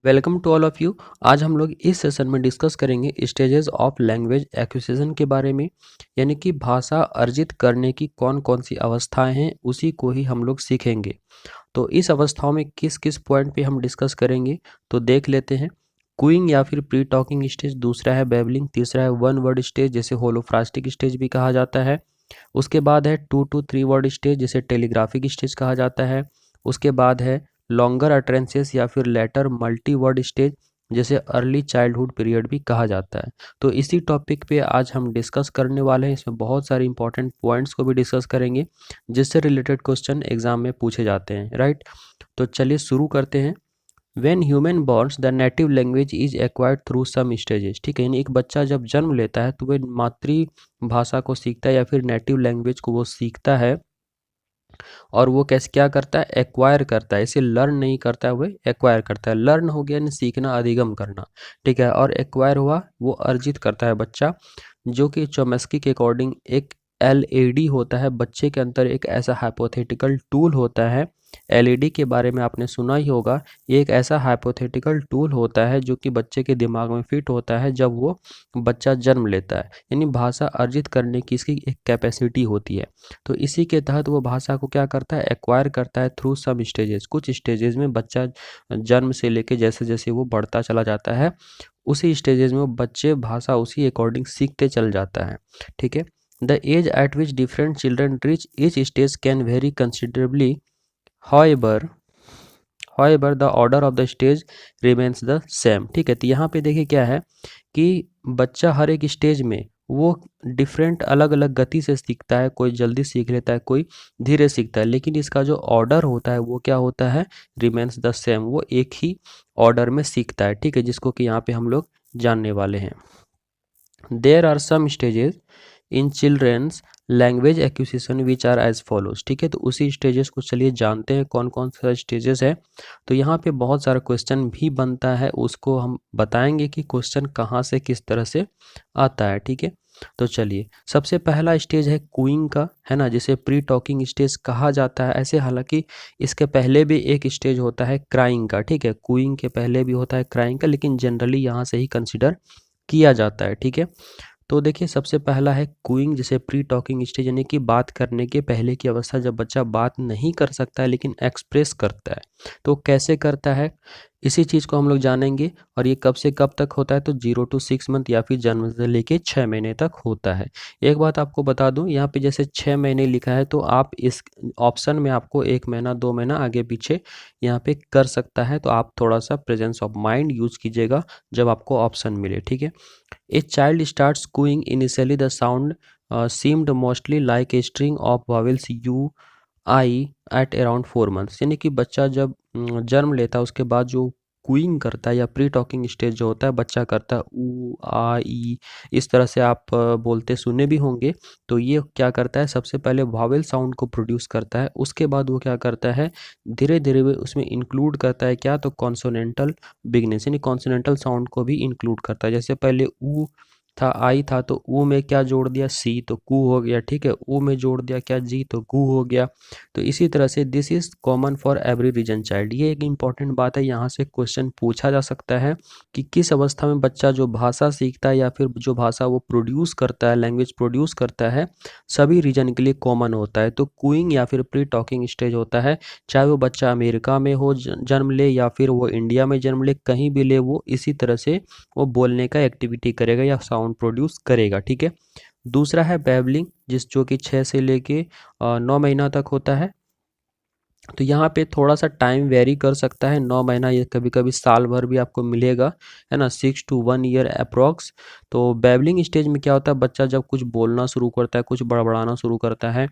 Welcome to all of you. आज हम लोग इस सेशन में डिस्कस करेंगे स्टेजेस ऑफ लैंग्वेज एक्विजिशन के बारे में, यानी कि भाषा अर्जित करने की कौन कौन सी अवस्थाएं हैं, उसी को ही हम लोग सीखेंगे। तो इस अवस्थाओं में किस किस पॉइंट पे हम डिस्कस करेंगे तो देख लेते हैं। क्यूइंग या फिर प्री टॉकिंग स्टेज, दूसरा है बेबलिंग, तीसरा है वन वर्ड स्टेज जिसे होलोफ्रास्टिक स्टेज भी कहा जाता है। उसके बाद है 2 to 3 वर्ड स्टेज जिसे टेलीग्राफिक स्टेज कहा जाता है। उसके बाद है लॉन्गर अटरेंसेस या फिर लेटर मल्टी वर्ड स्टेज जिसे अर्ली चाइल्डहुड पीरियड भी कहा जाता है। तो इसी टॉपिक पे आज हम डिस्कस करने वाले हैं। इसमें बहुत सारे इंपॉर्टेंट पॉइंट्स को भी डिस्कस करेंगे जिससे रिलेटेड क्वेश्चन एग्जाम में पूछे जाते हैं, राइट। तो चलिए शुरू करते हैं। When human borns the native language is acquired through some stages, ठीक है, यानी एक बच्चा जब जन्म लेता है तो वह मातृभाषा को सीखता है या फिर नेटिव लैंग्वेज को वो सीखता है। और वो कैसे क्या करता है, एक्वायर करता है, इसे लर्न नहीं करता है, वो एक्वायर करता है। लर्न हो गया यानी सीखना, अधिगम करना, ठीक है। और एक्वायर हुआ वो अर्जित करता है बच्चा, जो कि चोम्स्की के अकॉर्डिंग एक एलएडी होता है। बच्चे के अंदर एक ऐसा हाइपोथेटिकल टूल होता है। एलईडी के बारे में आपने सुना ही होगा। ये एक ऐसा हाइपोथेटिकल टूल होता है जो कि बच्चे के दिमाग में फिट होता है जब वो बच्चा जन्म लेता है, यानी भाषा अर्जित करने की इसकी एक कैपेसिटी होती है। तो इसी के तहत वो भाषा को क्या करता है, एक्वायर करता है थ्रू सम स्टेजेस। कुछ स्टेजेस में बच्चा जन्म से लेके जैसे जैसे वो बढ़ता चला जाता है, उसी स्टेजेस में वो बच्चे भाषा उसी अकॉर्डिंग सीखते चल जाता है, ठीक है। The age at which different children reach each stage can vary considerably, however however the order of the stage remains the same, ठीक है। तो यहाँ पे देखिए क्या है कि बच्चा हर एक स्टेज में वो डिफरेंट अलग अलग गति से सीखता है। कोई जल्दी सीख लेता है, कोई धीरे सीखता है, लेकिन इसका जो ऑर्डर होता है वो क्या होता है, रिमेन्स द सेम। वो एक ही ऑर्डर में सीखता है, ठीक है, जिसको कि यहाँ पे हम लोग जानने वाले हैं। There are some stages in children's language acquisition which are as follows, ठीक है। तो उसी स्टेजेस को चलिए जानते हैं कौन कौन सा स्टेजेस है। तो यहाँ पे बहुत सारा क्वेश्चन भी बनता है, उसको हम बताएंगे कि क्वेश्चन कहाँ से किस तरह से आता है, ठीक है। तो चलिए, सबसे पहला स्टेज है क्यूइंग का, है ना, जिसे प्री टॉकिंग स्टेज कहा जाता है। ऐसे हालांकि इसके पहले भी एक स्टेज होता है क्राइंग का, ठीक है। क्यूइंग के पहले भी होता है क्राइंग का, लेकिन जनरली यहाँ से ही कंसिडर किया जाता है, ठीक है। तो देखिए, सबसे पहला है क्यूइंग जिसे प्री टॉकिंग स्टेज, यानी कि बात करने के पहले की अवस्था, जब बच्चा बात नहीं कर सकता है लेकिन एक्सप्रेस करता है। तो कैसे करता है, इसी चीज़ को हम लोग जानेंगे। और ये कब से कब तक होता है, तो 0 to 6 मंथ या फिर जन्म से लेके 6 महीने तक होता है। एक बात आपको बता दूं, यहाँ पे जैसे 6 महीने लिखा है तो आप इस ऑप्शन में आपको 1 महीना 2 महीना आगे पीछे यहाँ पे कर सकता है। तो आप थोड़ा सा प्रेजेंस ऑफ माइंड यूज कीजिएगा जब आपको ऑप्शन मिले, ठीक है। A child starts cooing. Initially, the sound seemed mostly like a string of vowels U, I at around 4 months, यानी कि बच्चा जब जन्म लेता है उसके बाद जो कुइंग करता है या प्री टॉकिंग स्टेज जो होता है बच्चा करता है, ऊ आ ई, इस तरह से आप बोलते सुने भी होंगे। तो ये क्या करता है, सबसे पहले वावेल साउंड को प्रोड्यूस करता है, उसके बाद वो क्या करता है, धीरे धीरे वो उसमें इंक्लूड करता है क्या, तो कॉन्सोनेंटल बिगनेस, यानी कॉन्सोनेंटल साउंड को भी इंक्लूड करता है। जैसे पहले ऊ था, आई था, तो ऊ में क्या जोड़ दिया, सी, तो कू हो गया, ठीक है। ऊ में जोड़ दिया क्या, जी, तो कू हो गया। तो इसी तरह से this is common for every region child. ये एक इंपॉर्टेंट बात है, यहाँ से क्वेश्चन पूछा जा सकता है कि किस अवस्था में बच्चा जो भाषा सीखता है या फिर जो भाषा वो प्रोड्यूस करता है, लैंग्वेज प्रोड्यूस करता है, सभी रीजन के लिए कॉमन होता है। तो क्यूइंग या फिर प्री टॉकिंग स्टेज होता है, चाहे वो बच्चा अमेरिका में हो जन्म ले या फिर वो इंडिया में जन्म ले, कहीं भी ले, वो इसी तरह से वो बोलने का एक्टिविटी करेगा या साउंड प्रोड्यूस करेगा, ठीक है। दूसरा है बैबलिंग, जो कि 6 से लेके 9 महीना तक होता है। तो यहाँ पे थोड़ा सा टाइम वेरी कर सकता है, 9 महीना या कभी कभी साल भर भी आपको मिलेगा, है ना, 6 to 1 year अप्रोक्स। तो बैबलिंग स्टेज में क्या होता है, बच्चा जब कुछ बोलना शुरू करता है, कुछ बड़बड़ाना शुरू करता है।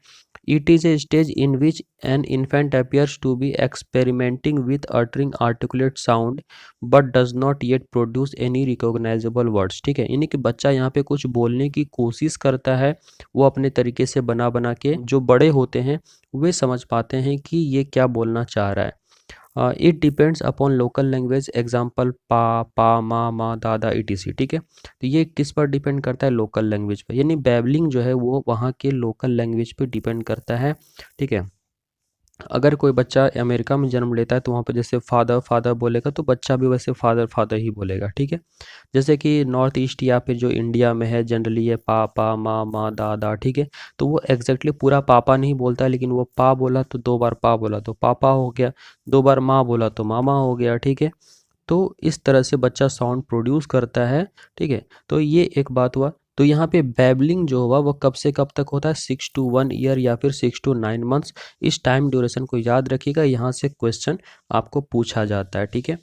It is a stage in which an infant appears to be experimenting with uttering articulate sound but does not yet produce any recognisable words, ठीक है। यानी कि बच्चा यहाँ पे कुछ बोलने की कोशिश करता है, वो अपने तरीके से बना बना के, जो बड़े होते हैं वे समझ पाते हैं कि ये क्या बोलना चाह रहा है। It depends upon local language, example पा, पा, मा, दादा, etc, ठीक है। तो ये किस पर डिपेंड करता है, लोकल लैंग्वेज पर, यानी बैबलिंग जो है वो वहाँ के लोकल लैंग्वेज पे डिपेंड करता है, ठीक है। अगर कोई बच्चा अमेरिका में जन्म लेता है तो वहाँ पे जैसे फादर फादर बोलेगा तो बच्चा भी वैसे फादर फादर ही बोलेगा, ठीक है। जैसे कि नॉर्थ ईस्ट या फिर जो इंडिया में है जनरली ये पापा माँ माँ दादा, ठीक है। तो वो एग्जैक्टली पूरा पापा नहीं बोलता, लेकिन वो पा बोला तो 2 बार पा बोला तो पापा हो गया, 2 बार माँ बोला तो मामा हो गया, ठीक है। तो इस तरह से बच्चा साउंड प्रोड्यूस करता है, ठीक है। तो ये एक बात हुआ। तो यहाँ पे बैबलिंग जो हुआ वो कब से कब तक होता है, 6 to 1 year या फिर 6 to 9 months। इस टाइम ड्यूरेशन को याद रखिएगा, यहाँ से क्वेश्चन आपको पूछा जाता है, ठीक है।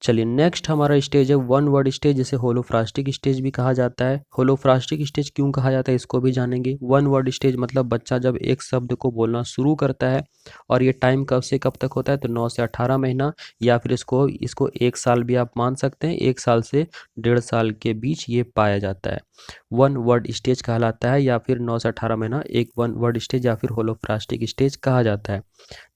चलिए नेक्स्ट हमारा स्टेज है वन वर्ड स्टेज, जिसे होलोफ्रास्टिक स्टेज भी कहा जाता है। होलोफ्रास्टिक स्टेज क्यों कहा जाता है इसको भी जानेंगे। वन वर्ड स्टेज मतलब बच्चा जब एक शब्द को बोलना शुरू करता है, और ये टाइम कब से कब तक होता है, तो 9 से 18 महीना, या फिर इसको इसको 1 साल भी आप मान सकते हैं, 1 साल से 1.5 साल के बीच ये पाया जाता है। वन वर्ड स्टेज कहलाता है, या फिर 9 से 18 महीना एक वन वर्ड स्टेज या फिर होलोफ्रास्टिक स्टेज कहा जाता है।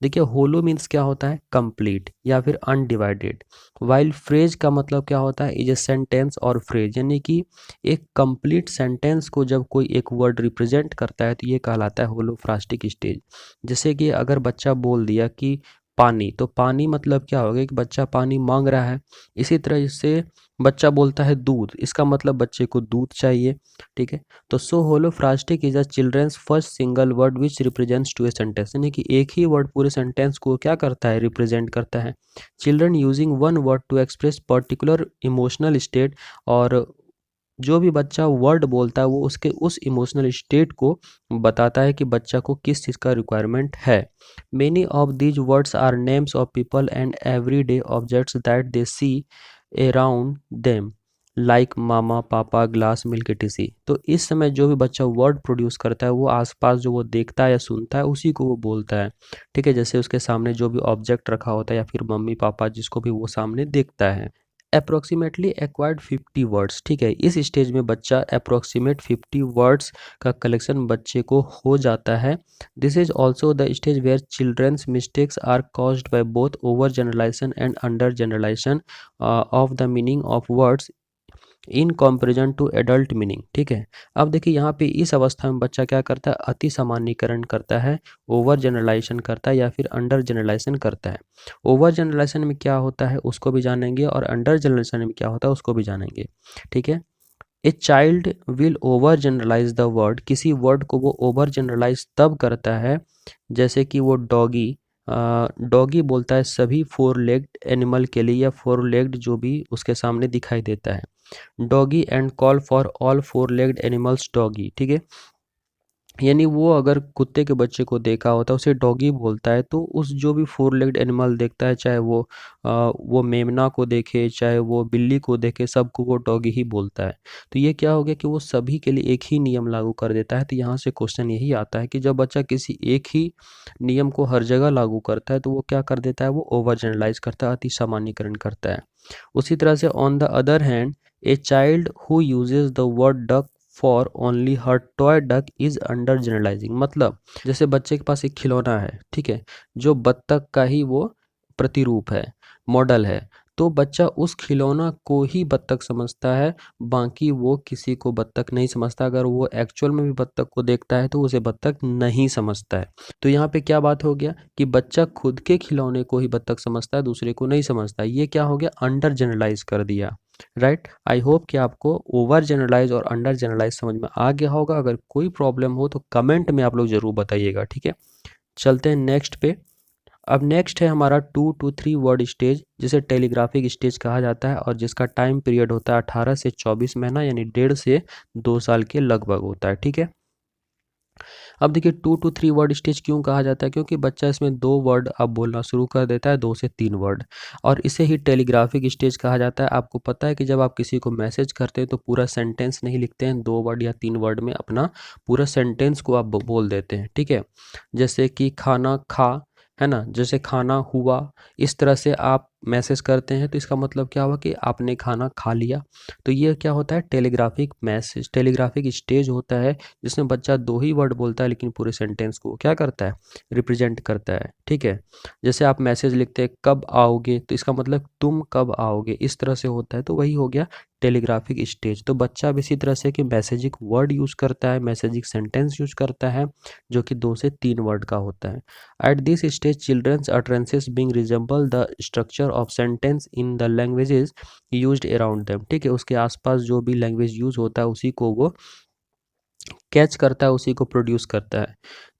देखिए होलो मीन्स क्या होता है, कंप्लीट या फिर अनडिवाइडेड। वाइल फ्रेज का मतलब क्या होता है, इज ए सेंटेंस और फ्रेज, यानी कि एक कंप्लीट सेंटेंस को जब कोई एक वर्ड रिप्रेजेंट करता है तो ये कहलाता है होलोफ्रास्टिक स्टेज। जैसे कि अगर बच्चा बोल दिया कि पानी, तो पानी मतलब क्या होगा कि बच्चा पानी मांग रहा है। इसी तरह से बच्चा बोलता है दूध, इसका मतलब बच्चे को दूध चाहिए, ठीक है। तो so holophrastic is a children's first single word which represents to a sentence, यानी कि एक ही वर्ड पूरे सेंटेंस को क्या करता है, रिप्रेजेंट करता है। Children using one word to express particular emotional state, और जो भी बच्चा वर्ड बोलता है वो उसके उस इमोशनल स्टेट को बताता है कि बच्चा को किस चीज़ का रिक्वायरमेंट है। Many of these words are names of people and every day objects that they see around them, like mama papa glass milk TC. तो इस समय जो भी बच्चा वर्ड प्रोड्यूस करता है वो आसपास जो वो देखता है या सुनता है उसी को वो बोलता है, ठीक है। जैसे उसके सामने जो भी ऑब्जेक्ट रखा होता है या फिर मम्मी पापा जिसको भी वो सामने देखता है। अप्रोक्सीमेटली एक्वायर्ड 50 वर्ड्स, ठीक है। इस स्टेज में बच्चा अप्रोक्सीमेट 50 वर्ड्स का कलेक्शन बच्चे को हो जाता है। This is also the stage where children's mistakes are caused by both over generalisation and under generalisation of the meaning of words in comparison to adult meaning, ठीक है। अब देखिए यहाँ पे इस अवस्था में बच्चा क्या करता है, अति सामान्यीकरण करता है, ओवर जनरलाइजेशन करता है या फिर अंडर जनरलाइजेशन करता है। ओवर जनरलाइजेशन में क्या होता है उसको भी जानेंगे, और अंडर जनरलाइजेशन में क्या होता है उसको भी जानेंगे, ठीक है। A child will over generalise the word, किसी वर्ड को वो ओवर जनरलाइज तब करता है जैसे कि वो डॉगी, डॉगी बोलता है सभी 4 लेग्ड एनिमल के लिए, या 4 लेग्ड जो भी उसके सामने दिखाई देता है। Doggy and call for all 4 legged animals doggy, ठीक है। यानी वो अगर कुत्ते के बच्चे को देखा होता है उसे डॉगी बोलता है, तो उस जो भी 4 लेग्ड एनिमल देखता है, चाहे वो मेमना को देखे चाहे वो बिल्ली को देखे, सबको वो डॉगी ही बोलता है। तो ये क्या हो गया कि वो सभी के लिए एक ही नियम लागू कर देता है। तो यहाँ से क्वेश्चन यही आता है कि जब बच्चा किसी एक ही नियम को हर जगह लागू करता है तो वो क्या कर देता है, वो ओवर जनरलाइज करता है, अति सामान्यीकरण करता है। उसी तरह से on the other hand a child who uses the word duck for only her toy duck is under generalising, मतलब जैसे बच्चे के पास एक खिलौना है, ठीक है, जो बत्तख का ही वो प्रतिरूप है, मॉडल है। तो बच्चा उस खिलौना को ही बत्तख समझता है, बाकी वो किसी को बत्तख नहीं समझता। अगर वो एक्चुअल में भी बत्तख को देखता है तो उसे बत्तख नहीं समझता है। तो यहाँ पे क्या बात हो गया कि बच्चा खुद के खिलौने को ही बत्तख समझता है, दूसरे को नहीं समझता। ये क्या हो गया, अंडर जनरलाइज कर दिया, राइट। आई होप कि आपको ओवर जनरलाइज और अंडर जनरलाइज समझ में आ गया होगा। अगर कोई प्रॉब्लम हो तो कमेंट में आप लोग जरूर बताइएगा, ठीक है। चलते हैं नेक्स्ट पे। अब नेक्स्ट है हमारा 2 to 3 वर्ड स्टेज, जिसे टेलीग्राफिक स्टेज कहा जाता है, और जिसका टाइम पीरियड होता है 18 से 24 महीना, यानी 1.5 से 2 साल के लगभग होता है, ठीक है। अब देखिए 2 to 3 वर्ड स्टेज क्यों कहा जाता है, क्योंकि बच्चा इसमें 2 वर्ड अब बोलना शुरू कर देता है, 2 से 3 वर्ड, और इसे ही टेलीग्राफिक स्टेज कहा जाता है। आपको पता है कि जब आप किसी को मैसेज करते हैं तो पूरा सेंटेंस नहीं लिखते हैं, 2 वर्ड या 3 वर्ड में अपना पूरा सेंटेंस को आप बोल देते हैं, ठीक है। जैसे कि खाना खा, है ना, जैसे खाना हुआ, इस तरह से आप मैसेज करते हैं तो इसका मतलब क्या हुआ कि आपने खाना खा लिया। तो ये क्या होता है, टेलीग्राफिक मैसेज, टेलीग्राफिक स्टेज होता है जिसमें बच्चा दो ही वर्ड बोलता है लेकिन पूरे सेंटेंस को क्या करता है, रिप्रेजेंट करता है। ठीक है, जैसे आप मैसेज लिखते हैं कब आओगे, तो इसका मतलब तुम कब आओगे, इस तरह से होता है। तो वही हो गया टेलीग्राफिक स्टेज। तो बच्चा भी इसी तरह से कि मैसेजिक वर्ड यूज़ करता है, मैसेजिक सेंटेंस यूज करता है जो कि 2 से 3 वर्ड का होता है। At this stage, children's utterances being resemble the structure of sentence in the languages used around them। ठीक है, उसके आसपास जो भी लैंग्वेज यूज होता है उसी को वो कैच करता है, उसी को प्रोड्यूस करता है।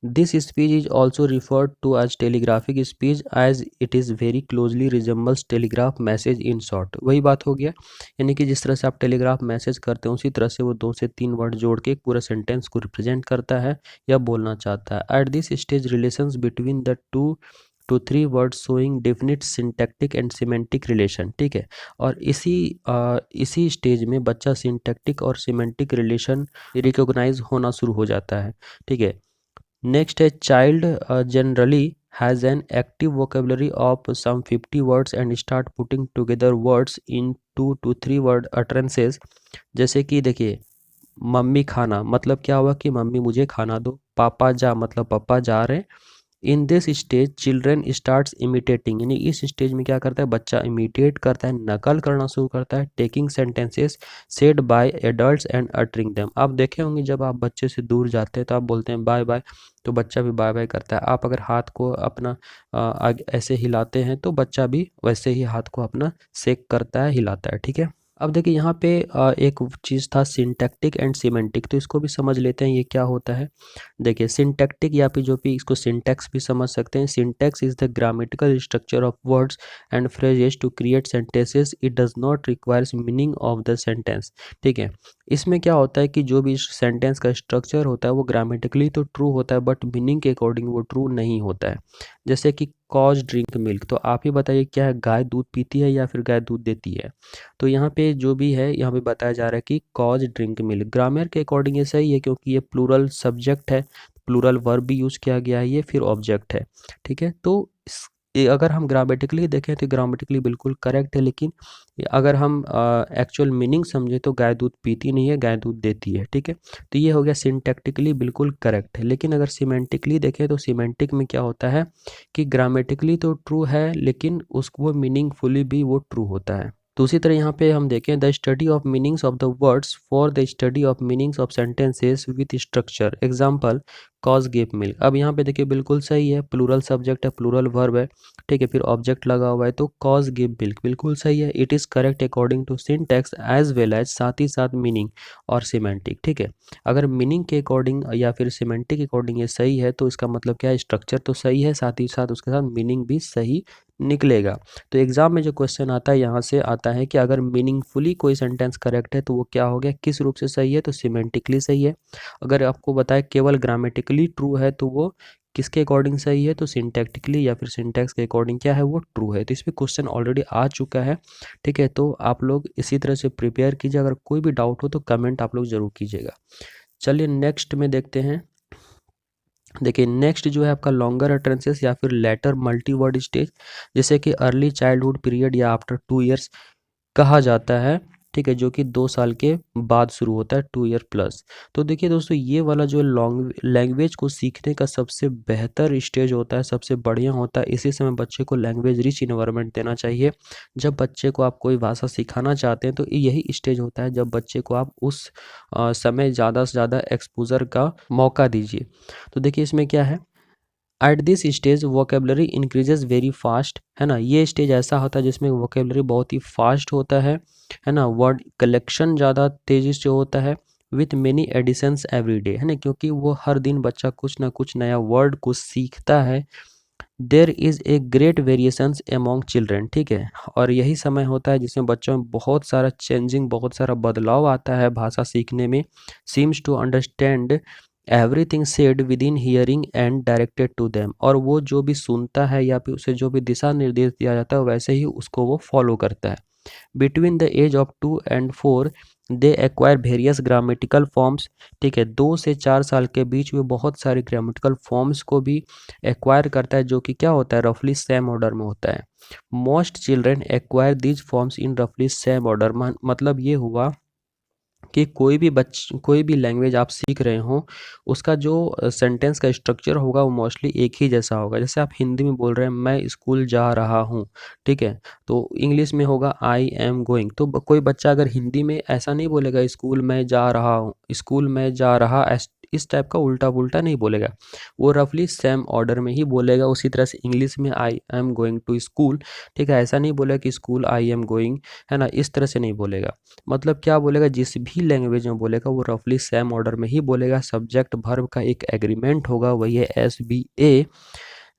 This speech is also referred to as telegraphic speech as it is very closely resembles telegraph message in short. वही बात हो गया, यानी कि जिस तरह से आप टेलीग्राफ मैसेज करते हैं उसी तरह से वो 2 से 3 वर्ड जोड़ के एक पूरे सेंटेंस को रिप्रेजेंट करता है या बोलना चाहता है। Eight this stage relations between the 2 to 3 words showing definite syntactic and semantic relation. ठीक है, और इसी स्टेज में बच्चा सिंटैक्टिक और सिमेंटिक रिलेशन रिकॉग्नाइज होना शुरू हो जाता है। ठीक है, नेक्स्ट है child generally has an active vocabulary of some 50 words and start putting together words in 2 to 3 word utterances. जैसे कि देखिए, मम्मी खाना मतलब क्या हुआ कि मम्मी मुझे खाना दो, पापा जा मतलब पापा जा रहे हैं। इन this stage children starts imitating, यानी इस स्टेज में क्या करता है बच्चा इमिटेट करता है, नकल करना शुरू करता है, taking sentences said bye adults and uttering them. आप देखे होंगे जब आप बच्चे से दूर जाते हैं तो आप बोलते हैं बाय बाय, तो बच्चा भी बाय बाय करता है। आप अगर हाथ को अपना ऐसे हिलाते हैं तो बच्चा भी वैसे ही हाथ को अपना शेक करता है, हिलाता है। ठीक है, अब देखिए यहाँ पे एक चीज़ था सिंटैक्टिक एंड सिमेंटिक, तो इसको भी समझ लेते हैं ये क्या होता है। देखिए सिंटैक्टिक या फिर जो भी इसको सिंटैक्स भी समझ सकते हैं। Syntax is the grammatical structure of words and phrases to create sentences, it does not requires meaning of the sentence. ठीक है, इसमें क्या होता है कि जो भी सेंटेंस का स्ट्रक्चर होता है वो ग्रामेटिकली तो ट्रू होता है बट मीनिंग के अकॉर्डिंग वो ट्रू नहीं होता है। जैसे कि कॉज ड्रिंक मिल्क, तो आप ही बताइए क्या है, गाय दूध पीती है या फिर गाय दूध देती है। तो यहाँ पे जो भी है यहाँ पे बताया जा रहा है कि कॉज ड्रिंक मिल्क, ग्रामर के अकॉर्डिंग ये सही है क्योंकि ये प्लूरल सब्जेक्ट है, प्लूरल वर्ब भी यूज़ किया गया है, ये फिर ऑब्जेक्ट है। ठीक है, तो ये अगर हम ग्रामेटिकली देखें तो ग्रामेटिकली बिल्कुल करेक्ट है, लेकिन अगर हम एक्चुअल मीनिंग समझे तो गाय दूध पीती नहीं है, गाय दूध देती है। ठीक है, तो ये हो गया सिंटैक्टिकली बिल्कुल करेक्ट है। लेकिन अगर सिमेंटिकली देखें तो सिमेंटिक में क्या होता है कि ग्रामेटिकली तो ट्रू है लेकिन उसको मीनिंगफुली भी वो ट्रू होता है। दूसरी तरह यहाँ पे हम देखें the study of meanings of the words for the study of meanings of sentences with structure, example cause give milk. अब यहाँ पे देखिए बिल्कुल सही है, प्लूरल सब्जेक्ट है, प्लूरल वर्ब है। ठीक है, फिर ऑब्जेक्ट लगा हुआ है तो कॉज गिव मिल्क बिल्कुल सही है। It is correct according to syntax as well as, साथ ही साथ मीनिंग और सिमेंटिक। ठीक है, अगर मीनिंग के अकॉर्डिंग या फिर सिमेंटिक अकॉर्डिंग ये सही है तो इसका मतलब क्या है, स्ट्रक्चर तो सही है, साथ ही साथ उसके साथ मीनिंग भी सही निकलेगा। तो एग्जाम में जो क्वेश्चन आता है यहाँ से आता है कि अगर मीनिंगफुली कोई सेंटेंस करेक्ट है तो वो क्या हो गया, किस रूप से सही है, तो सिमेंटिकली सही है। अगर आपको बताए केवल ग्रामेटिकली ट्रू है तो वो किसके अकॉर्डिंग सही है, तो सिंटैक्टिकली या फिर सिंटैक्स के अकॉर्डिंग क्या है, वो ट्रू है। तो इस पर क्वेश्चन ऑलरेडी आ चुका है। ठीक है, तो आप लोग इसी तरह से प्रिपेयर कीजिए। अगर कोई भी डाउट हो तो कमेंट आप लोग ज़रूर कीजिएगा। चलिए नेक्स्ट में देखते हैं। देखिए नेक्स्ट जो है आपका लॉन्गर अटरेंसेस या फिर लेटर मल्टी वर्ड स्टेज, जैसे कि अर्ली चाइल्डहुड पीरियड या आफ्टर 2 इयर्स कहा जाता है। ठीक है, जो कि 2 साल के बाद शुरू होता है, 2 ईयर प्लस। तो देखिए दोस्तों ये वाला जो लॉन्ग लैंग्वेज को सीखने का सबसे बेहतर स्टेज होता है, सबसे बढ़िया होता है। इसी समय बच्चे को लैंग्वेज रिच इन्वायरमेंट देना चाहिए। जब बच्चे को आप कोई भाषा सिखाना चाहते हैं तो यही स्टेज होता है जब बच्चे को आप उस समय ज़्यादा से ज़्यादा एक्सपोजर का मौका दीजिए। तो देखिए इसमें क्या है, eight this stage vocabulary increases very fast, है ना। ये स्टेज ऐसा होता है जिसमें वोकेबलरी बहुत ही फास्ट होता है ना। वर्ड कलेक्शन ज़्यादा तेज़ी से होता है with many additions every day, है ना, क्योंकि वो हर दिन बच्चा कुछ ना कुछ नया वर्ड को सीखता है। There is a great variations among children, ठीक है, और यही समय होता है जिसमें बच्चों में बहुत सारा चेंजिंग, बहुत सारा बदलाव आता है भाषा सीखने में। Seems to understand everything said within hearing and directed to them, और वो जो भी सुनता है या फिर उसे जो भी दिशा निर्देश दिया जाता है वैसे ही उसको वो फॉलो करता है। Between the age of 2 and 4 they acquire various grammatical forms. ठीक है, 2 से 4 साल के बीच में बहुत सारे ग्रामेटिकल फॉर्म्स को भी एक्वायर करता है, जो कि क्या होता है, रफली सेम ऑर्डर में होता है। Most children acquire these forms in रफली सेम ऑर्डर। मतलब ये हुआ कि कोई भी लैंग्वेज आप सीख रहे हो, उसका जो सेंटेंस का स्ट्रक्चर होगा वो मोस्टली एक ही जैसा होगा। जैसे आप हिंदी में बोल रहे हैं मैं स्कूल जा रहा हूँ, ठीक है, तो इंग्लिश में होगा आई एम गोइंग। तो कोई बच्चा अगर हिंदी में ऐसा नहीं बोलेगा स्कूल में जा रहा हूँ, स्कूल में जा रहा, इस टाइप का उल्टा पुल्टा नहीं बोलेगा। वो रफली सेम ऑर्डर में ही बोलेगा। उसी तरह से इंग्लिश में I am going to school, ठीक है, ऐसा नहीं बोलेगा कि स्कूल आई एम गोइंग, है ना, इस तरह से नहीं बोलेगा। मतलब क्या बोलेगा, जिस भी लैंग्वेज में बोलेगा वो रफली सेम ऑर्डर में ही बोलेगा। सब्जेक्ट वर्ब का एक एग्रीमेंट होगा, वही है SBA।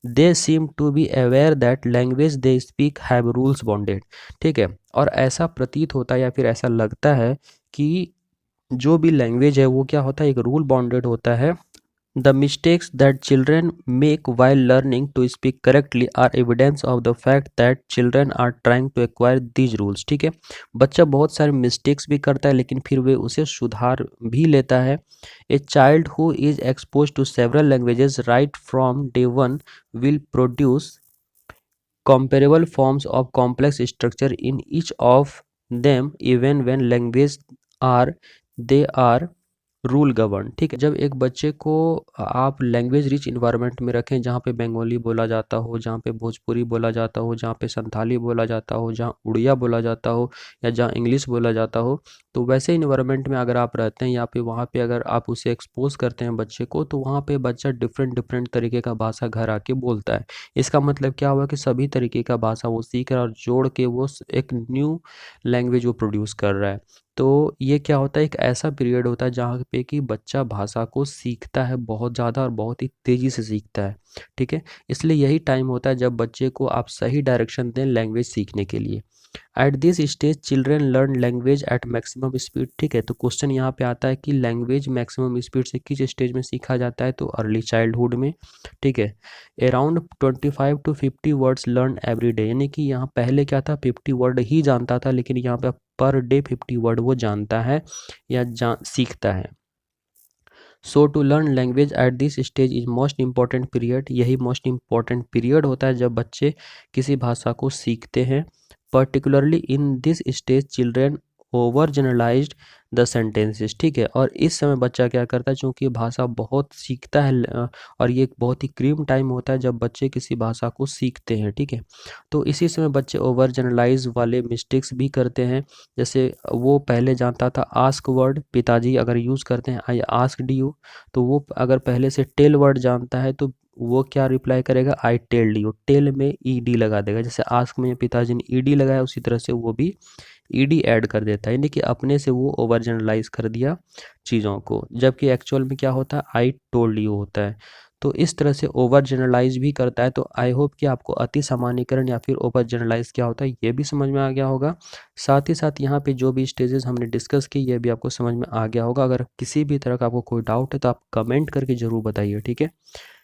They seem to be aware that language they speak have rules bonded. ठीक है, और ऐसा प्रतीत होता है या फिर ऐसा लगता है कि जो भी लैंग्वेज है वो क्या होता है, एक रूल बॉन्डेड होता है। The mistakes that children make while learning to speak correctly are evidence of the fact that children are trying to acquire these rules। ठीक है, बच्चा बहुत सारे मिस्टेक्स भी करता है लेकिन फिर वे उसे सुधार भी लेता है। A child who is exposed to several languages right from day one will produce comparable forms of complex structure in each of them even when language are they are rule govern. ठीक है, जब एक बच्चे को आप language rich environment में रखें जहाँ पे बंगाली बोला जाता हो, जहाँ पे भोजपुरी बोला जाता हो, जहाँ पे संथाली बोला जाता हो, जहाँ उड़िया बोला जाता हो, या जहाँ इंग्लिश बोला जाता हो, तो वैसे इन्वायरमेंट में अगर आप रहते हैं या फिर वहाँ पे अगर आप उसे एक्सपोज करते हैं बच्चे को, तो वहाँ पे बच्चा डिफरेंट डिफरेंट तरीके का भाषा घर आके बोलता है। इसका मतलब क्या हुआ कि सभी तरीके का भाषा वो सीख रहा है और जोड़ के वो एक न्यू लैंग्वेज वो प्रोड्यूस कर रहा है। तो ये क्या होता है, एक ऐसा पीरियड होता है जहाँ पे कि बच्चा भाषा को सीखता है बहुत ज़्यादा और बहुत ही तेज़ी से सीखता है। ठीक है, इसलिए यही टाइम होता है जब बच्चे को आप सही डायरेक्शन दें लैंग्वेज सीखने के लिए। Eight this stage children learn language eight maximum speed. ठीक है, तो क्वेश्चन यहाँ पे आता है कि लैंग्वेज मैक्सिमम स्पीड से किस स्टेज में सीखा जाता है, तो अर्ली चाइल्डहुड में। ठीक है, around 25 to 50 words learn every day, यानी कि यहाँ पहले क्या था, 50 वर्ड ही जानता था, लेकिन यहाँ पे पर डे 50 वर्ड वो जानता है या सीखता है। So to learn language at this stage is most important period. यही मोस्ट इंपॉर्टेंट पीरियड होता है जब बच्चे किसी भाषा को सीखते हैं। Particularly in this stage children over generalised the sentences. ठीक है, और इस समय बच्चा क्या करता है, चूँकि भाषा बहुत सीखता है और ये एक बहुत ही क्रीम टाइम होता है जब बच्चे किसी भाषा को सीखते हैं। ठीक है, तो इसी समय बच्चे ओवर जनरलाइज वाले मिस्टेक्स भी करते हैं। जैसे वो पहले जानता था आस्क वर्ड, पिताजी अगर यूज़ करते हैं आई आस्क्ड यू, तो वो अगर पहले से टेल वर्ड जानता है तो वो क्या रिप्लाई करेगा, आई टेल्ड यू। टेल में ईडी लगा देगा, जैसे आस्क में पिताजी ने ईडी लगाया उसी तरह से वो भी ईडी ऐड कर देता है, यानी कि अपने से वो ओवर जनरलाइज कर दिया चीज़ों को, जबकि एक्चुअल में क्या होता है, आई टोल्ड यू होता है। तो इस तरह से ओवर जनरलाइज भी करता है। तो आई होप कि आपको अति सामान्यकरण या फिर ओवर जनरलाइज क्या होता है ये भी समझ में आ गया होगा। साथ ही साथ यहाँ पे जो भी स्टेजेस हमने डिस्कस की ये भी आपको समझ में आ गया होगा। अगर किसी भी तरह का आपको कोई डाउट है तो आप कमेंट करके ज़रूर बताइए। ठीक है।